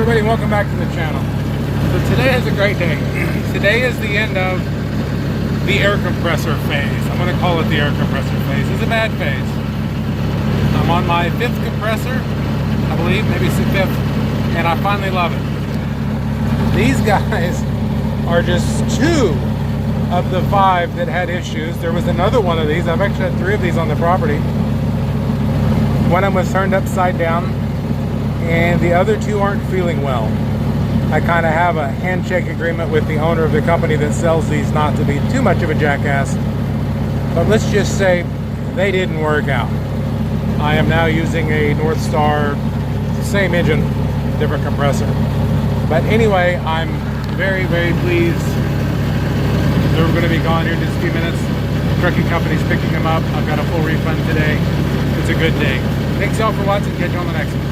everybody, welcome back to the channel. So today is a great day. Today is the end of the air compressor phase. I'm going to call it the air compressor phase. It's a bad phase. I'm on my 5th compressor, I believe, maybe it's the 5th, and I finally love it. These guys are just 2 of the 5 that had issues. There was another one of these. I've actually had 3 of these on the property. One of them was turned upside down, and the other 2 aren't feeling well. I kind of have a handshake agreement with the owner of the company that sells these not to be too much of a jackass, but let's just say they didn't work out. I am now using a North Star, same engine, different compressor. But anyway, I'm very, very pleased. They're going to be gone here in just a few minutes. The trucking company's picking them up. I've got a full refund today. It's a good day. Thanks y'all for watching. Catch you on the next one.